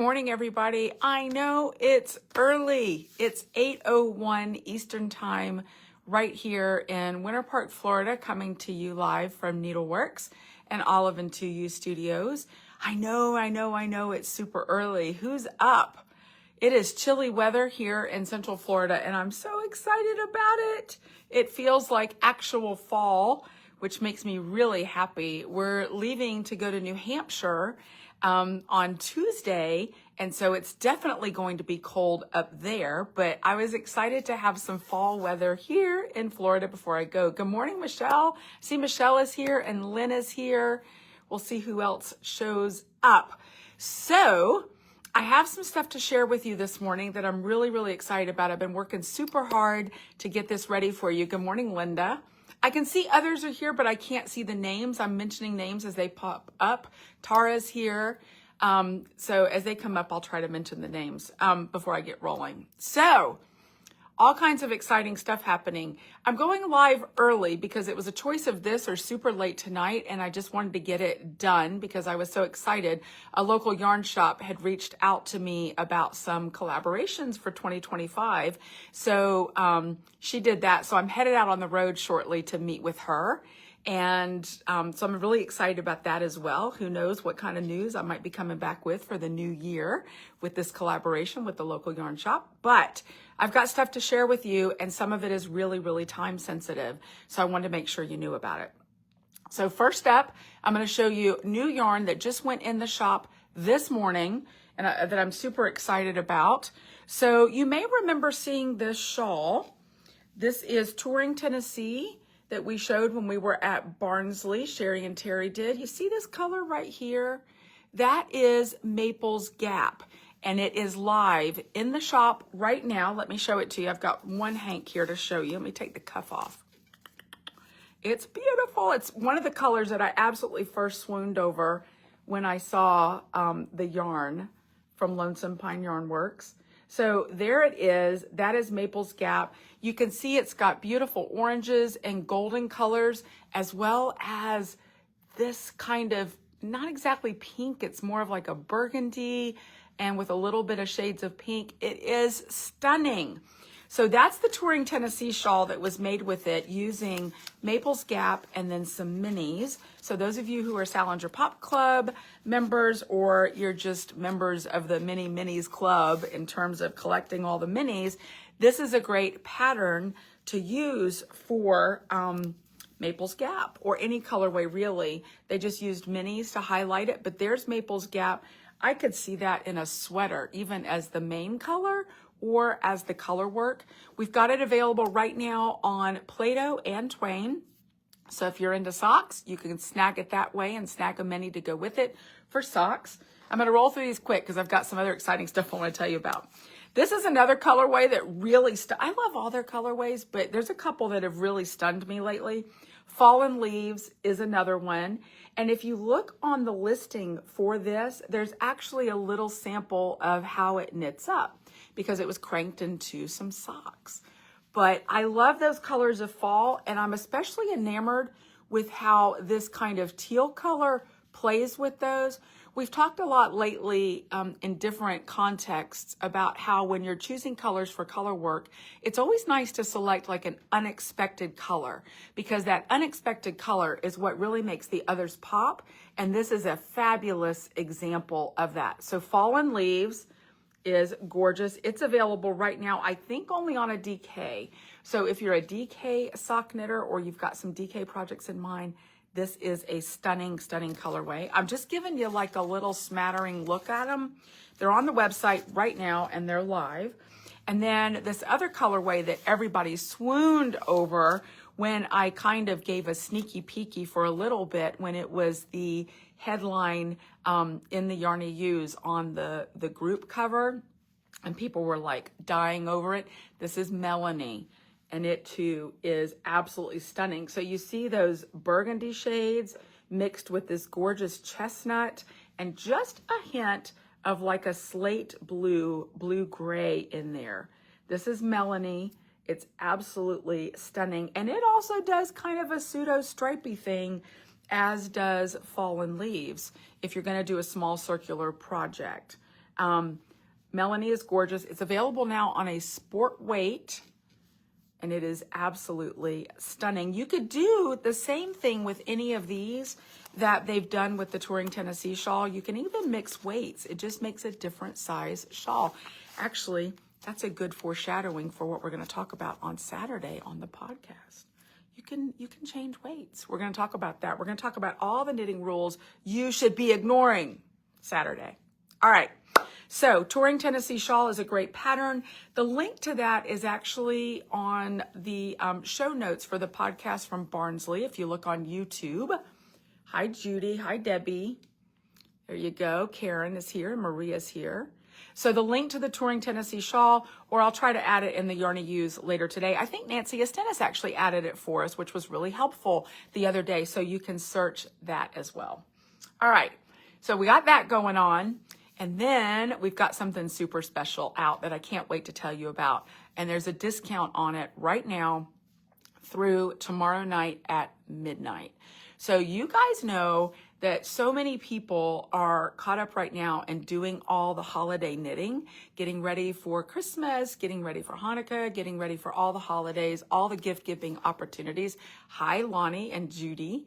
morning, everybody. I know it's early. It's 8:01 Eastern Time right here in Winter Park, Florida, coming to you live from Needleworks and Olive and 2U Studios. I know it's super early. Who's up? It is chilly weather here in Central Florida, and I'm so excited about it. It feels like actual fall, which makes me really happy. We're leaving to go to New Hampshire on Tuesday, and so it's definitely going to be cold up there, but I was excited to have some fall weather here in Florida before I go. Good morning, Michelle. I see Michelle is here and Lynn is here. We'll see who else shows up. So I have some stuff to share with you this morning that I'm really excited about. I've been working super hard to get this ready for you. Good morning, Linda. I can see others are here, but I can't see the names. I'm mentioning names as they pop up. Tara's here. So as they come up, I'll try to mention the names before I get rolling. So all kinds of exciting stuff happening. I'm going live early because it was a choice of this or super late tonight, and I just wanted to get it done because I was so excited. A local yarn shop had reached out to me about some collaborations for 2025. So she did that. So I'm headed out on the road shortly to meet with her. And so I'm really excited about that as well. Who knows what kind of news I might be coming back with for the new year with this collaboration with the local yarn shop. But I've got stuff to share with you, and some of it is really time sensitive. So I wanted to make sure you knew about it. So first up, I'm going to show you new yarn that just went in the shop this morning and that I'm super excited about. So you may remember seeing this shawl. This is Touring Tennessee that we showed when we were at Barnsley. Sherry and Terry did. You see this color right here? That is Maple's Gap, and it is live in the shop right now. Let me show it to you. I've got one hank here to show you. Let me take the cuff off. It's beautiful. It's one of the colors that I absolutely first swooned over when I saw the yarn from Lonesome Pine Yarn Works. So there it is. That is Maple's Gap. You can see it's got beautiful oranges and golden colors, as well as this kind of, not exactly pink, it's more of like a burgundy and with a little bit of shades of pink. It is stunning. So that's the Touring Tennessee shawl that was made with it using Maple's Gap and then some minis. So those of you who are Salinger Pop Club members, or you're just members of the Mini Minis Club in terms of collecting all the minis, this is a great pattern to use for Maple's Gap or any colorway really. They just used minis to highlight it, but there's Maple's Gap. I could see that in a sweater, even as the main color or as the color work. We've got it available right now on Play-Doh and Twain. So if you're into socks, you can snag it that way and snag a mini to go with it for socks. I'm going to roll through these quick because I've got some other exciting stuff I want to tell you about. This is another colorway that really, I love all their colorways, but there's a couple that have really stunned me lately. Fallen Leaves is another one. And if you look on the listing for this, there's actually a little sample of how it knits up because it was cranked into some socks. But I love those colors of fall, and I'm especially enamored with how this kind of teal color plays with those. We've talked a lot lately in different contexts about how when you're choosing colors for color work, it's always nice to select like an unexpected color, because that unexpected color is what really makes the others pop. And this is a fabulous example of that. So Fallen Leaves is gorgeous. It's available right now, I think only on a DK. So if you're a DK sock knitter or you've got some DK projects in mind, this is a stunning colorway. I'm just giving you like a little smattering look at them. They're on the website right now and they're live. And then this other colorway that everybody swooned over when I kind of gave a sneaky peeky for a little bit when it was the headline in the Yarn Use on the group cover, and people were like dying over it. This is Melanie, and it too is absolutely stunning. So you see those burgundy shades mixed with this gorgeous chestnut and just a hint of like a slate blue-gray in there. This is Melanie. It's absolutely stunning. And it also does kind of a pseudo stripey thing, as does Fallen Leaves, if you're going to do a small circular project. Melanie is gorgeous. It's available now on a sport weight, and it is absolutely stunning. You could do the same thing with any of these that they've done with the Touring Tennessee shawl. You can even mix weights. It just makes a different size shawl. Actually, that's a good foreshadowing for what we're going to talk about on Saturday on the podcast. You can change weights. We're going to talk about that. We're going to talk about all the knitting rules you should be ignoring Saturday. All right. So Touring Tennessee shawl is a great pattern. The link to that is actually on the show notes for the podcast from Barnsley. If you look on YouTube. Hi, Judy. Hi, Debbie. There you go. Karen is here. Maria's here. So the link to the Touring Tennessee shawl, or I'll try to add it in the Yarn to Use later today. I think Nancy Estenis actually added it for us, which was really helpful the other day. So you can search that as well. All right. So we got that going on. And then we've got something super special out that I can't wait to tell you about. And there's a discount on it right now through tomorrow night at midnight. So you guys know that so many people are caught up right now in doing all the holiday knitting, getting ready for Christmas, getting ready for Hanukkah, getting ready for all the holidays, all the gift giving opportunities. Hi, Lonnie and Judy.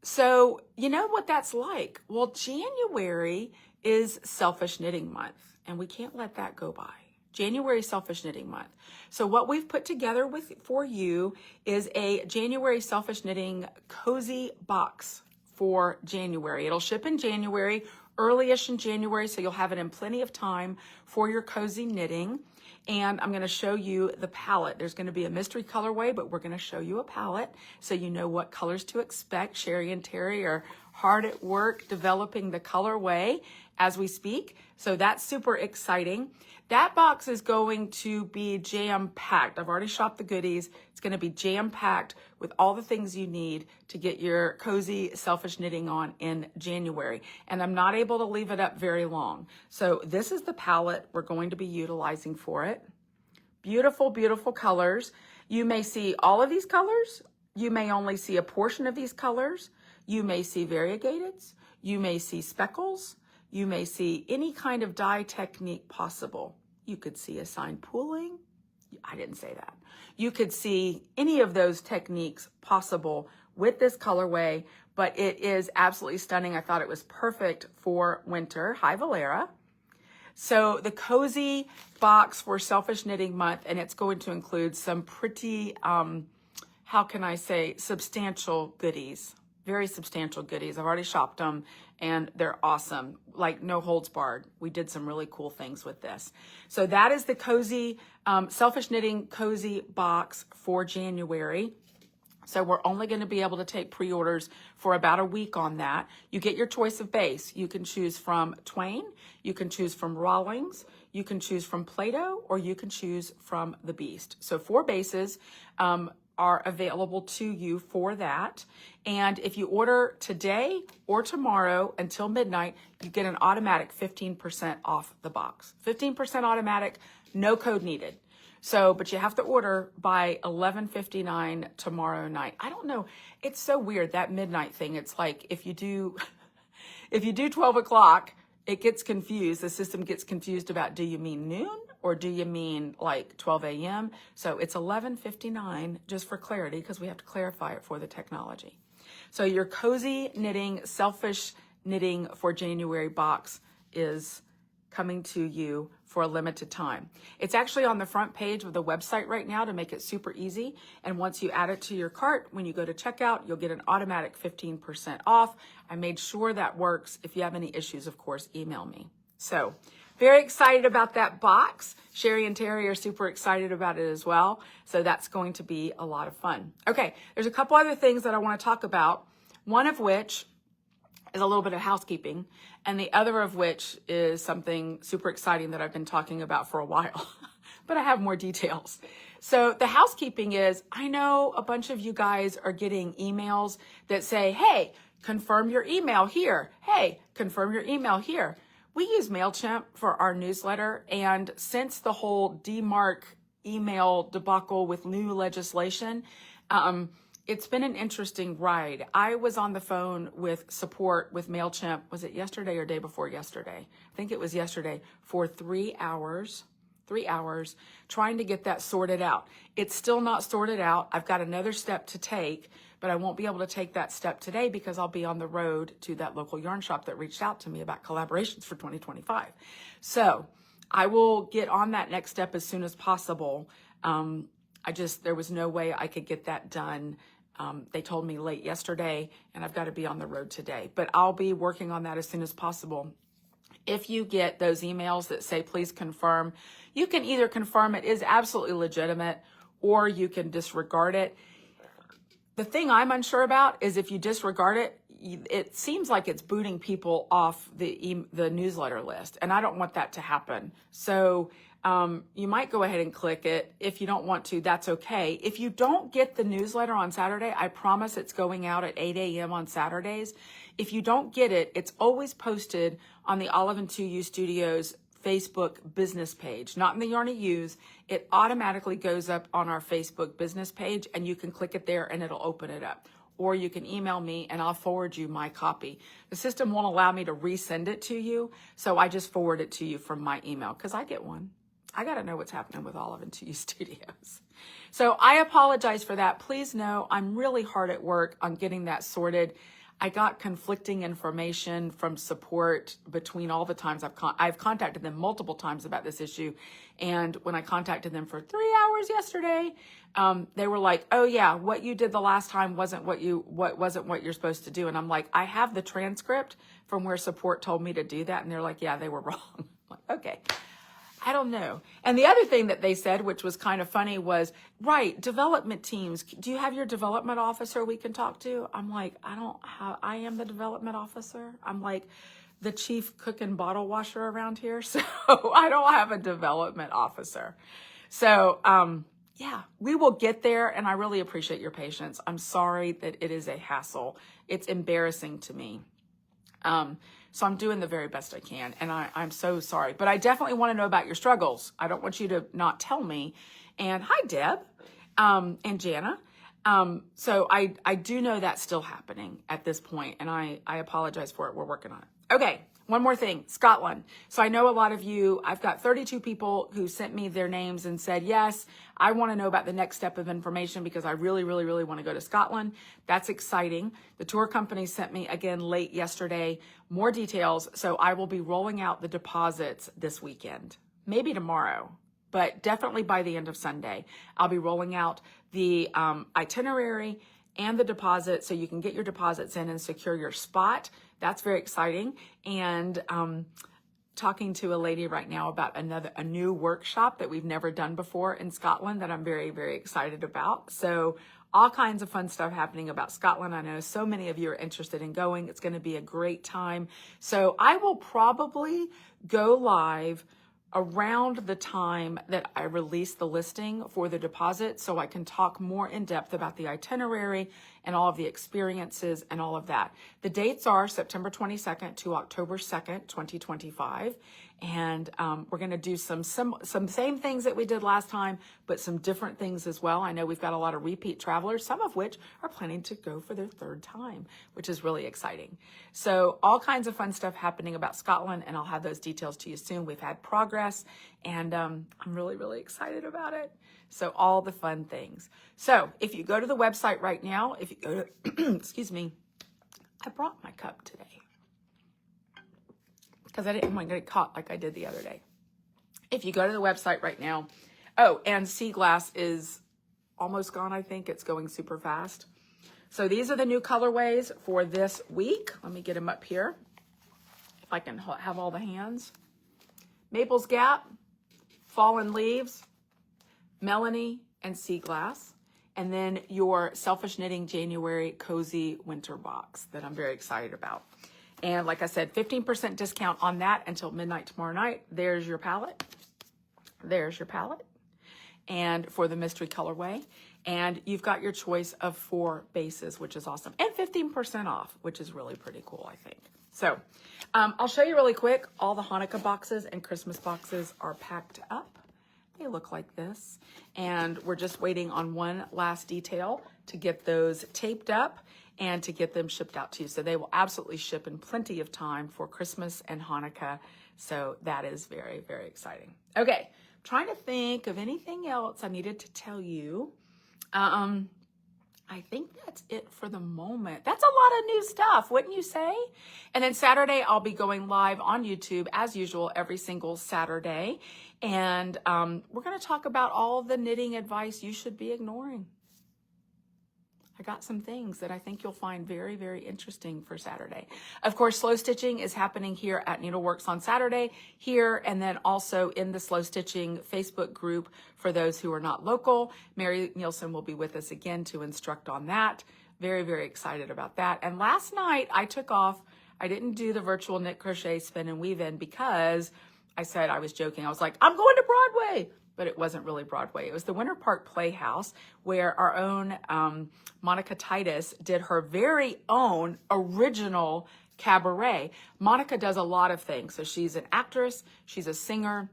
So you know what that's like. Well, January is Selfish Knitting Month, and we can't let that go by. January Selfish Knitting Month. So what we've put together for you is a January Selfish Knitting cozy box for January. It'll ship in January, early-ish in January, so you'll have it in plenty of time for your cozy knitting. And I'm going to show you the palette. There's going to be a mystery colorway, but we're going to show you a palette so you know what colors to expect. Sherry and Terry are hard at work developing the colorway as we speak. So that's super exciting. That box is going to be jam-packed. I've already shopped the goodies. It's going to be jam-packed with all the things you need to get your cozy selfish knitting on in January. And I'm not able to leave it up very long. So this is the palette we're going to be utilizing for it. Beautiful, beautiful colors. You may see all of these colors. You may only see a portion of these colors. You may see variegateds. You may see speckles. You may see any kind of dye technique possible. You could see assigned pooling. I didn't say that. You could see any of those techniques possible with this colorway, but it is absolutely stunning. I thought it was perfect for winter. Hi, Valera. So the cozy box for Selfish Knitting Month, and it's going to include some pretty, how can I say, substantial goodies. Very substantial goodies. I've already shopped them and they're awesome. Like no holds barred. We did some really cool things with this. So that is the cozy, Selfish Knitting cozy box for January. So we're only going to be able to take pre-orders for about a week on that. You get your choice of base. You can choose from Twain, you can choose from Rawlings, you can choose from Play-Doh, or you can choose from The Beast. So 4 bases are available to you for that. And if you order today or tomorrow until midnight, you get an automatic 15% off the box. 15% automatic, no code needed. So, but you have to order by 11:59 tomorrow night. I don't know. It's so weird, that midnight thing. It's like if you do 12 o'clock, it gets confused. The system gets confused about, do you mean noon or do you mean like 12 a.m.? So it's 11:59 just for clarity, because we have to clarify it for the technology. So your cozy knitting, selfish knitting for January box is coming to you for a limited time. It's actually on the front page of the website right now to make it super easy. And once you add it to your cart, when you go to checkout, you'll get an automatic 15% off. I made sure that works. If you have any issues, of course, email me. So very excited about that box. Sherry and Terry are super excited about it as well. So that's going to be a lot of fun. Okay, there's a couple other things that I want to talk about. One of which is a little bit of housekeeping, and the other of which is something super exciting that I've been talking about for a while, but I have more details. So the housekeeping is, I know a bunch of you guys are getting emails that say, hey, confirm your email here. Hey, confirm your email here. We use MailChimp for our newsletter, and since the whole DMARC email debacle with new legislation, it's been an interesting ride. I was on the phone with support with MailChimp. Was it yesterday or day before yesterday? I think it was yesterday for 3 hours. 3 hours trying to get that sorted out. It's still not sorted out. I've got another step to take, but I won't be able to take that step today because I'll be on the road to that local yarn shop that reached out to me about collaborations for 2025. So I will get on that next step as soon as possible. There was no way I could get that done. They told me late yesterday, and I've got to be on the road today, but I'll be working on that as soon as possible. If you get those emails that say, please confirm, you can either confirm it is absolutely legitimate or you can disregard it. The thing I'm unsure about is if you disregard it, it seems like it's booting people off the newsletter list, and I don't want that to happen. So you might go ahead and click it. If you don't want to, that's okay. If you don't get the newsletter on Saturday, I promise it's going out at 8 a.m. on Saturdays. If you don't get it, it's always posted on the Olive and 2U Studios Facebook business page, not in the Yarn Use. It automatically goes up on our Facebook business page, and you can click it there and it'll open it up. Or you can email me and I'll forward you my copy. The system won't allow me to resend it to you, so I just forward it to you from my email because I get one. I got to know what's happening with Olive and 2U Studios. So I apologize for that. Please know I'm really hard at work on getting that sorted. I got conflicting information from support between all the times I've contacted them multiple times about this issue. And when I contacted them for 3 hours yesterday, they were like, oh yeah, what you did the last time wasn't what you're supposed to do. And I'm like, I have the transcript from where support told me to do that. And they're like, yeah, they were wrong. I'm like, okay. I don't know. And the other thing that they said, which was kind of funny, was, right, development teams. Do you have your development officer we can talk to? I'm like, I am the development officer. I'm like the chief cook and bottle washer around here. So I don't have a development officer. So, yeah, we will get there. And I really appreciate your patience. I'm sorry that it is a hassle. It's embarrassing to me. So I'm doing the very best I can, and I'm so sorry. But I definitely want to know about your struggles. I don't want you to not tell me. And hi, Deb, and Jana. So I do know that's still happening at this point, and I apologize for it. We're working on it. Okay, one more thing, Scotland. So I know a lot of you, I've got 32 people who sent me their names and said, yes, I want to know about the next step of information because I really, really, really want to go to Scotland. That's exciting. The tour company sent me again late yesterday more details. So I will be rolling out the deposits this weekend, maybe tomorrow, but definitely by the end of Sunday. I'll be rolling out the itinerary and the deposit so you can get your deposits in and secure your spot. That's very exciting. And talking to a lady right now about a new workshop that we've never done before in Scotland that I'm very, very excited about. So all kinds of fun stuff happening about Scotland. I know so many of you are interested in going. It's going to be a great time. So I will probably go live around the time that I release the listing for the deposit so I can talk more in depth about the itinerary and all of the experiences and all of that. The dates are September 22nd to October 2nd, 2025. And we're going to do some same things that we did last time, but some different things as well. I know we've got a lot of repeat travelers, some of which are planning to go for their third time, which is really exciting. So all kinds of fun stuff happening about Scotland, and I'll have those details to you soon. We've had progress, and I'm really, really excited about it. So all the fun things. So if you go to the website right now, if you go to, excuse me, I brought my cup today because I didn't want to get caught like I did the other day. If you go to the website right now, oh, and Sea Glass is almost gone, I think. It's going super fast. So these are the new colorways for this week. Let me get them up here, if I can have all the hands. Maple's Gap, Fallen Leaves, Melanie, and Sea Glass. And then your Selfish Knitting January Cozy Winter Box that I'm very excited about. And like I said, 15% discount on that until midnight tomorrow night. There's your palette. There's your palette. And for the mystery colorway. And you've got your choice of 4 bases, which is awesome. And 15% off, which is really pretty cool, I think. So I'll show you really quick. All the Hanukkah boxes and Christmas boxes are packed up. They look like this. And we're just waiting on one last detail to get those taped up and to get them shipped out to you. So they will absolutely ship in plenty of time for Christmas and Hanukkah. So that is very, very exciting. Okay, trying to think of anything else I needed to tell you. I think that's it for the moment. That's a lot of new stuff, wouldn't you say? And then Saturday, I'll be going live on YouTube as usual every single Saturday. And we're going to talk about all the knitting advice you should be ignoring. I got some things that I think you'll find very, very interesting for Saturday. Of course, slow stitching is happening here at Needleworks on Saturday here, and then also in the slow stitching Facebook group for those who are not local. Mary Nielsen will be with us again to instruct on that. Very, very excited about that. And last night I took off. I didn't do the virtual knit, crochet, spin, and weave in because I said, I was joking. I was like, I'm going to Broadway. But it wasn't really Broadway. It was the Winter Park Playhouse, where our own Monica Titus did her very own original cabaret. Monica does a lot of things. So she's an actress, she's a singer,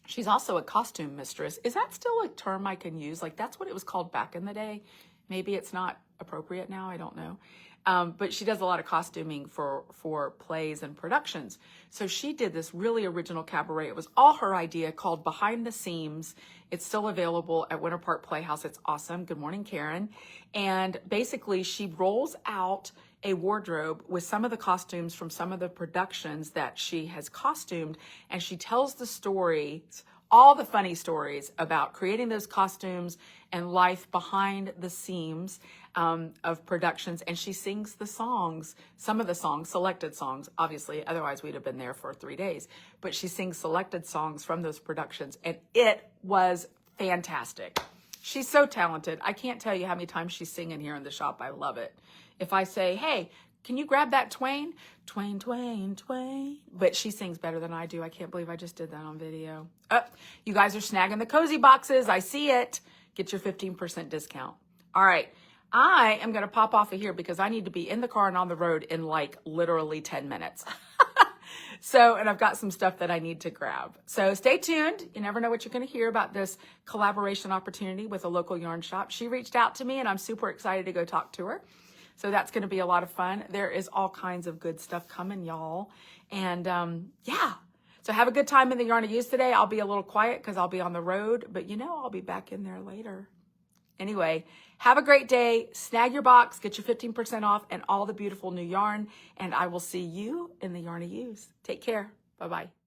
she's also a costume mistress. Is that still a term I can use? Like, that's what it was called back in the day. Maybe it's not appropriate now, I don't know. But she does a lot of costuming for plays and productions. So she did this really original cabaret. It was all her idea, called Behind the Seams. It's still available at Winter Park Playhouse. It's awesome. Good morning, Karen. And basically she rolls out a wardrobe with some of the costumes from some of the productions that she has costumed. And she tells the stories, all the funny stories about creating those costumes and life behind the seams of productions. And she sings the songs, some of the songs, selected songs, obviously, otherwise we'd have been there for 3 days. But she sings selected songs from those productions, and it was fantastic. She's so talented. I can't tell you how many times she's singing here in the shop. I love it. If I say, hey, can you grab that Twain? Twain, Twain, Twain. But she sings better than I do. I can't believe I just did that on video. Oh, you guys are snagging the cozy boxes. I see it. Get your 15% discount. All right. I am going to pop off of here because I need to be in the car and on the road in like literally 10 minutes. So, and I've got some stuff that I need to grab. So stay tuned. You never know what you're going to hear about this collaboration opportunity with a local yarn shop. She reached out to me and I'm super excited to go talk to her. So that's going to be a lot of fun. There is all kinds of good stuff coming, y'all. And yeah, so have a good time in the Yarn to Use today. I'll be a little quiet because I'll be on the road, but you know, I'll be back in there later. Anyway, have a great day. Snag your box, get your 15% off and all the beautiful new yarn. And I will see you in the Yarn to Use. Take care. Bye-bye.